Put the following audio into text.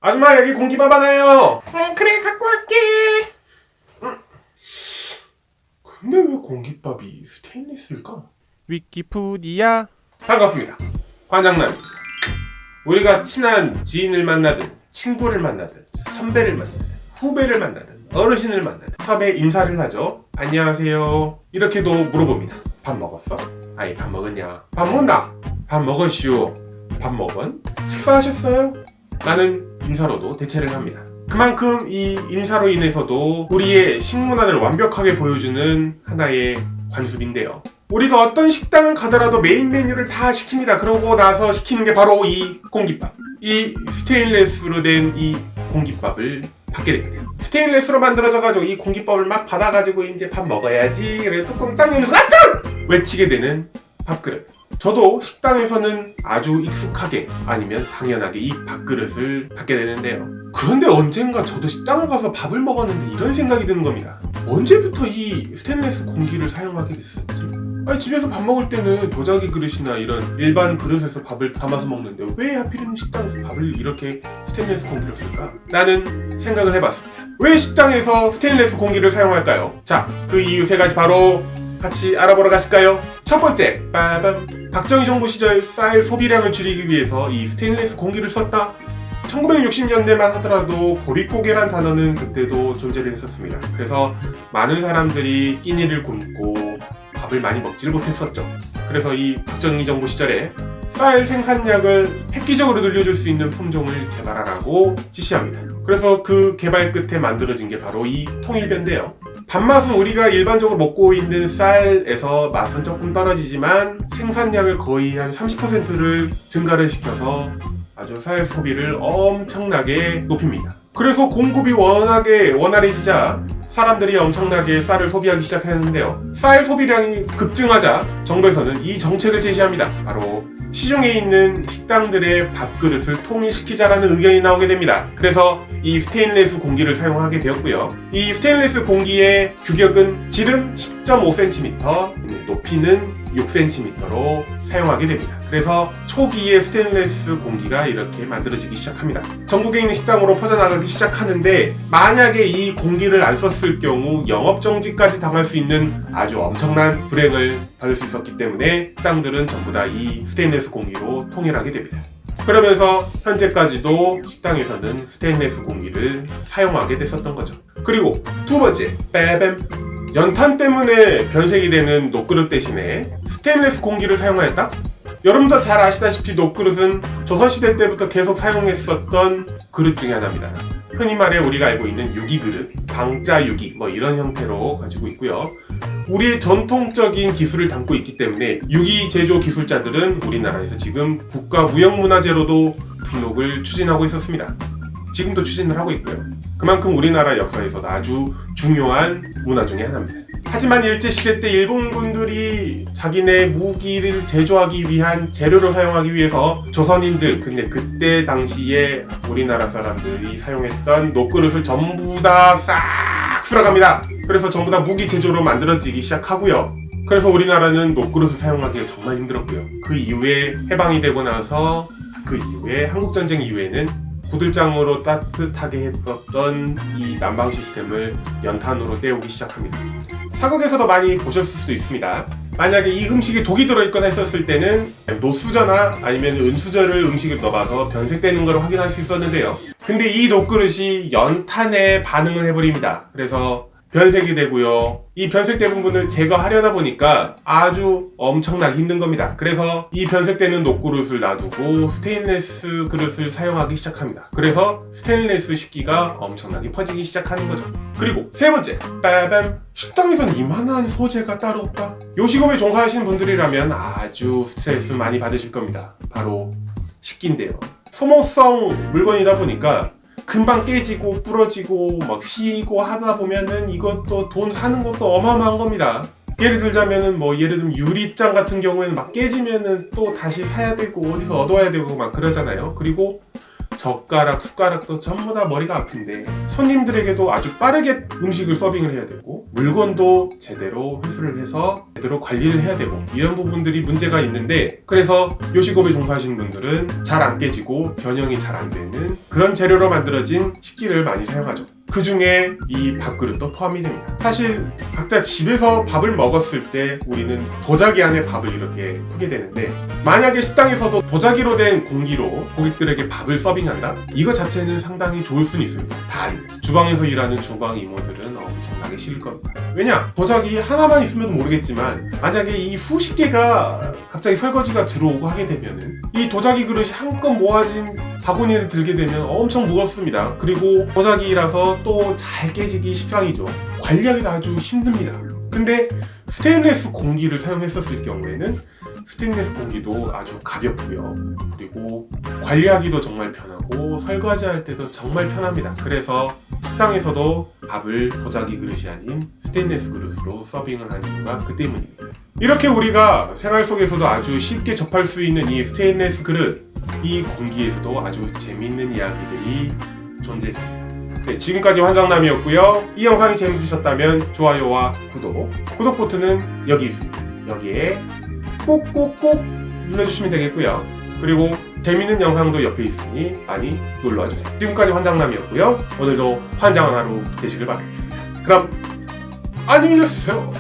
아줌마 여기 공기밥 하나요. 그래 갖고 갈게. 근데 왜 공깃밥이 스테인리스일까? 위키푸디아. 반갑습니다. 관장남입니다. 우리가 친한 지인을 만나든 친구를 만나든 선배를 만나든 후배를 만나든 어르신을 만나든 처음에 인사를 하죠. 안녕하세요. 이렇게도 물어봅니다. 밥 먹었어? 아이 밥 먹었냐? 밥 먹나? 밥 먹었슈. 밥 먹은? 식사하셨어요? 라는 인사로도 대체를 합니다. 그만큼 이 인사로 인해서도 우리의 식문화를 완벽하게 보여주는 하나의 관습인데요. 우리가 어떤 식당을 가더라도 메인 메뉴를 다 시킵니다. 그러고 나서 시키는 게 바로 이 공깃밥. 이 스테인레스로 된 이 공깃밥을 받게 됩니다. 스테인레스로 만들어져가지고 이 공깃밥을 막 받아가지고 이제 밥 먹어야지. 그래 뚜껑 딱 열면서 아튼! 외치게 되는 밥그릇. 저도 식당에서는 아주 익숙하게 아니면 당연하게 이 밥그릇을 받게 되는데요. 그런데 언젠가 저도 식당을 가서 밥을 먹었는데 이런 생각이 드는 겁니다. 언제부터 이 스테인리스 공기를 사용하게 됐었지? 아니 집에서 밥 먹을 때는 도자기 그릇이나 이런 일반 그릇에서 밥을 담아서 먹는데 왜 하필이면 식당에서 밥을 이렇게 스테인리스 공기를 쓸까? 라는 생각을 해봤습니다. 왜 식당에서 스테인리스 공기를 사용할까요? 자, 그 이유 세 가지 바로 같이 알아보러 가실까요? 첫 번째, 빠밤. 박정희 정부 시절 쌀 소비량을 줄이기 위해서 이 스테인리스 공기를 썼다. 1960년대만 하더라도 보릿고개란 단어는 그때도 존재를 했었습니다. 그래서 많은 사람들이 끼니를 굶고 밥을 많이 먹지를 못했었죠. 그래서 이 박정희 정부 시절에 쌀 생산량을 획기적으로 늘려줄 수 있는 품종을 개발하라고 지시합니다. 그래서 그 개발 끝에 만들어진 게 바로 이 통일벼인데요. 밥맛은 우리가 일반적으로 먹고 있는 쌀에서 맛은 조금 떨어지지만 생산량을 거의 한 30%를 증가를 시켜서 아주 쌀 소비를 엄청나게 높입니다. 그래서 공급이 워낙에 원활해지자 사람들이 엄청나게 쌀을 소비하기 시작했는데요. 쌀 소비량이 급증하자 정부에서는 이 정책을 제시합니다. 바로 시중에 있는 식당들의 밥그릇을 통일시키자라는 의견이 나오게 됩니다. 그래서 이 스테인리스 공기를 사용하게 되었고요. 이 스테인리스 공기의 규격은 질은 10.5cm, 높이는 6cm로 사용하게 됩니다. 그래서 초기에 스테인리스 공기가 이렇게 만들어지기 시작합니다. 전국에 있는 식당으로 퍼져나가기 시작하는데 만약에 이 공기를 안 썼을 경우 영업정지까지 당할 수 있는 아주 엄청난 불행을 받을 수 있었기 때문에 식당들은 전부 다 이 스테인리스 공기로 통일하게 됩니다. 그러면서 현재까지도 식당에서는 스테인리스 공기를 사용하게 됐었던 거죠. 그리고 두 번째, 빠밤. 연탄 때문에 변색이 되는 녹그릇 대신에 스테인리스 공기를 사용하였다? 여러분도 잘 아시다시피 녹그릇은 조선시대 때부터 계속 사용했었던 그릇 중에 하나입니다. 흔히 말해 우리가 알고 있는 유기그릇, 방자유기 이런 형태로 가지고 있고요. 우리의 전통적인 기술을 담고 있기 때문에 유기 제조 기술자들은 우리나라에서 지금 국가무형문화재로도 등록을 추진하고 있었습니다. 지금도 추진을 하고 있고요. 그만큼 우리나라 역사에서도 아주 중요한 문화 중에 하나입니다. 하지만 일제시대 때 일본군들이 자기네 무기를 제조하기 위한 재료로 사용하기 위해서 조선인들, 근데 그때 당시에 우리나라 사람들이 사용했던 녹그릇을 전부 다 싹 쓸어갑니다. 그래서 전부 다 무기 제조로 만들어지기 시작하고요. 그래서 우리나라는 녹그릇을 사용하기가 정말 힘들었고요. 그 이후에 해방이 되고 나서 그 이후에 한국전쟁 이후에는 구들장으로 따뜻하게 했었던 이 난방 시스템을 연탄으로 때우기 시작합니다. 사극에서도 많이 보셨을 수도 있습니다. 만약에 이 음식에 독이 들어있거나 했었을 때는 노수저나 아니면 은수저를 음식에 넣어봐서 변색되는 걸 확인할 수 있었는데요. 근데 이 녹그릇이 연탄에 반응을 해버립니다. 그래서 변색이 되고요. 이 변색된 부분을 제거하려다 보니까 아주 엄청나게 힘든 겁니다. 그래서 이 변색되는 녹그릇을 놔두고 스테인리스 그릇을 사용하기 시작합니다. 그래서 스테인리스 식기가 엄청나게 퍼지기 시작하는 거죠. 그리고 세 번째, 빠밤. 식당에선 이만한 소재가 따로 없다. 요식업에 종사하시는 분들이라면 아주 스트레스 많이 받으실 겁니다. 바로 식기인데요. 소모성 물건이다 보니까 금방 깨지고 부러지고 휘고 하다 보면은 이것도 돈 사는 것도 어마어마한 겁니다. 예를 들자면은 예를 들면 유리잔 같은 경우에는 깨지면은 또 다시 사야 되고 어디서 얻어와야 되고 그러잖아요. 그리고 젓가락, 숟가락도 전부 다 머리가 아픈데 손님들에게도 아주 빠르게 음식을 서빙을 해야 되고 물건도 제대로 회수를 해서 제대로 관리를 해야 되고 이런 부분들이 문제가 있는데 그래서 요식업에 종사하시는 분들은 잘 안 깨지고 변형이 잘 안 되는 그런 재료로 만들어진 식기를 많이 사용하죠. 그 중에 이 밥그릇도 포함이 됩니다. 사실 각자 집에서 밥을 먹었을 때 우리는 도자기 안에 밥을 이렇게 푸게 되는데 만약에 식당에서도 도자기로 된 공기로 고객들에게 밥을 서빙한다? 이거 자체는 상당히 좋을 수는 있습니다. 단 주방에서 일하는 주방 이모들은 엄청나게 싫을 겁니다. 왜냐? 도자기 하나만 있으면 모르겠지만 만약에 이 수십 개가 갑자기 설거지가 들어오고 하게 되면은 이 도자기 그릇이 한껏 모아진 바구니를 들게 되면 엄청 무겁습니다. 그리고 도자기라서 또 잘 깨지기 십상이죠. 관리하기도 아주 힘듭니다. 근데 스테인리스 공기를 사용했었을 경우에는 스테인리스 공기도 아주 가볍고요. 그리고 관리하기도 정말 편하고 설거지할 때도 정말 편합니다. 그래서 식당에서도 밥을 도자기 그릇이 아닌 스테인리스 그릇으로 서빙을 하는 이유가 그 때문입니다. 이렇게 우리가 생활 속에서도 아주 쉽게 접할 수 있는 이 스테인리스 그릇, 이 공기에서도 아주 재미있는 이야기들이 존재했습니다. 네, 지금까지 환장남이었고요. 이 영상이 재밌으셨다면 좋아요와 구독 버튼은 여기 있습니다. 여기에 꼭꼭꼭 눌러주시면 되겠고요. 그리고 재밌는 영상도 옆에 있으니 많이 놀러와주세요. 지금까지 환장남이었고요. 오늘도 환장한 하루 되시길 바라겠습니다. 그럼 안녕히 계세요.